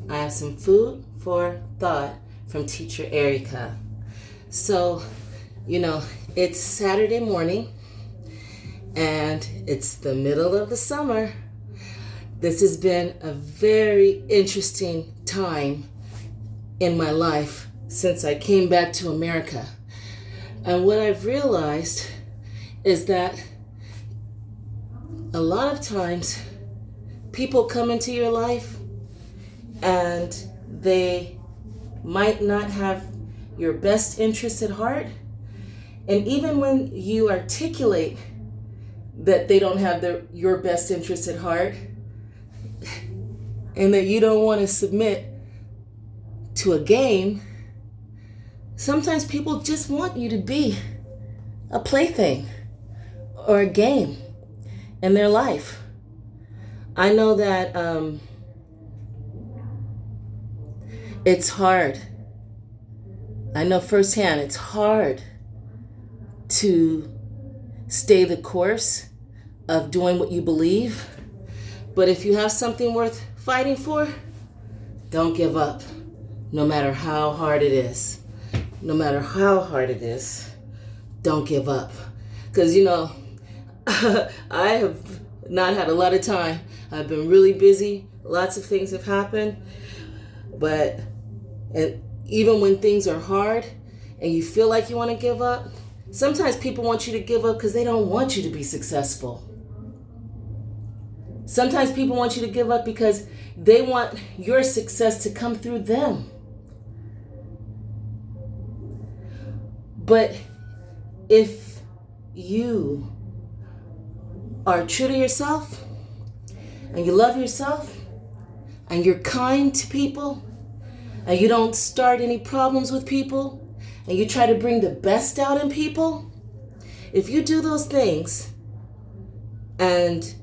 I have some food for thought from teacher Erica. So, it's Saturday morning and it's the middle of the summer. This has been a very interesting time in my life since I came back to America. And what I've realized is that a lot of times people come into your life and they might not have your best interests at heart. And even when you articulate that they don't have your best interests at heart and that you don't want to submit to a game, sometimes people just want you to be a plaything or a game in their life. I know that it's hard. I know firsthand it's hard to stay the course of doing what you believe. But if you have something worth fighting for, don't give up, no matter how hard it is. No matter how hard it is, don't give up. Because, I have not had a lot of time. I've been really busy. Lots of things have happened. And even when things are hard and you feel like you want to give up, sometimes people want you to give up because they don't want you to be successful. Sometimes people want you to give up because they want your success to come through them. But if you are true to yourself and you love yourself and you're kind to people and you don't start any problems with people and you try to bring the best out in people, if you do those things and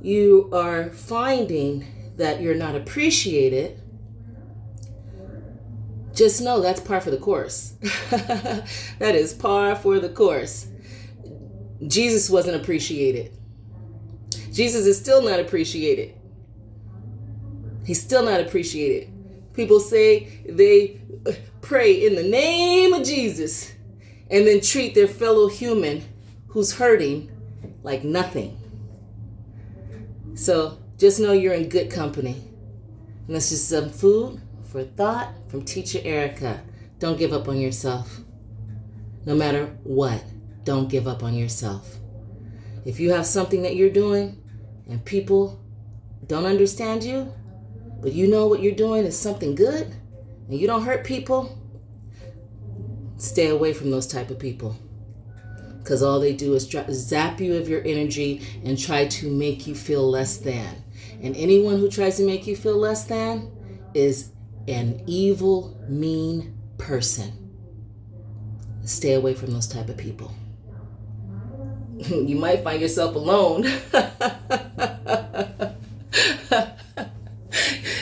you are finding that you're not appreciated, just know that's par for the course. That is par for the course. Jesus wasn't appreciated. Jesus is still not appreciated. He's still not appreciated. People say they pray in the name of Jesus and then treat their fellow human who's hurting like nothing. So just know you're in good company. And this is some food for thought from teacher Erica. Don't give up on yourself. No matter what, don't give up on yourself. If you have something that you're doing and people don't understand you, but you know what you're doing is something good and you don't hurt people, stay away from those type of people. Because all they do is zap you of your energy and try to make you feel less than. And anyone who tries to make you feel less than is an evil, mean person. Stay away from those type of people. You might find yourself alone.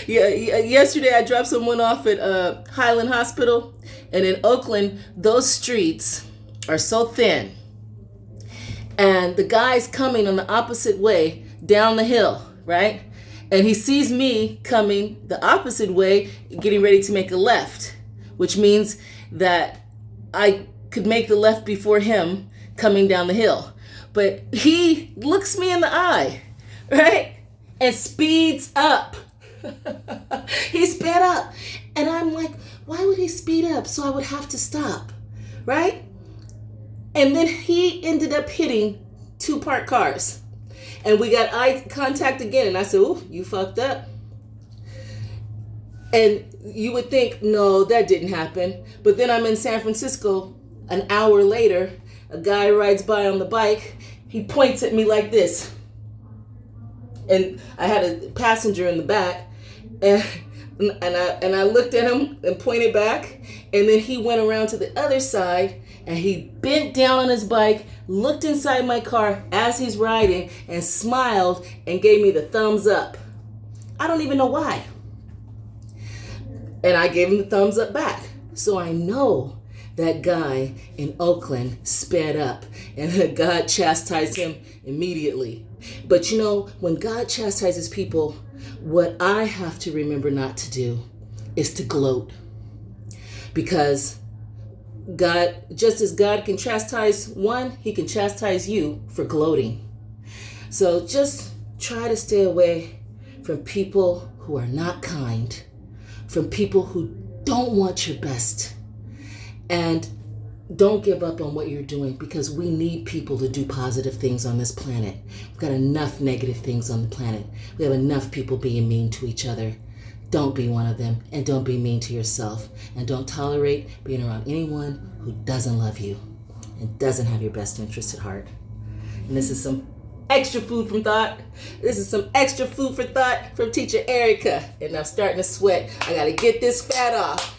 Yesterday I dropped someone off at Highland Hospital, and in Oakland, those streets are so thin. And the guy's coming on the opposite way down the hill, right? And he sees me coming the opposite way, getting ready to make a left, which means that I could make the left before him coming down the hill. But he looks me in the eye, right? And speeds up. He sped up. And I'm like, why would he speed up? So I would have to stop, right? And then he ended up hitting two parked cars. And we got eye contact again. And I said, ooh, you fucked up. And you would think, no, that didn't happen. But then I'm in San Francisco an hour later. A guy rides by on the bike. He points at me like this. And I had a passenger in the back. And I looked at him and pointed back. And then he went around to the other side. And he bent down on his bike, looked inside my car as he's riding, and smiled and gave me the thumbs up. I don't even know why. And I gave him the thumbs up back. So I know that guy in Oakland sped up and God chastised him immediately. But when God chastises people, What I have to remember not to do is to gloat. Because God, just as God can chastise one, he can chastise you for gloating. So just try to stay away from people who are not kind, from people who don't want your best. And don't give up on what you're doing, because we need people to do positive things on this planet. We've got enough negative things on the planet. We have enough people being mean to each other. Don't be one of them, and don't be mean to yourself. And don't tolerate being around anyone who doesn't love you and doesn't have your best interest at heart. And this is some extra food for thought. This is some extra food for thought from Teacher Erica. And I'm starting to sweat. I gotta get this fat off.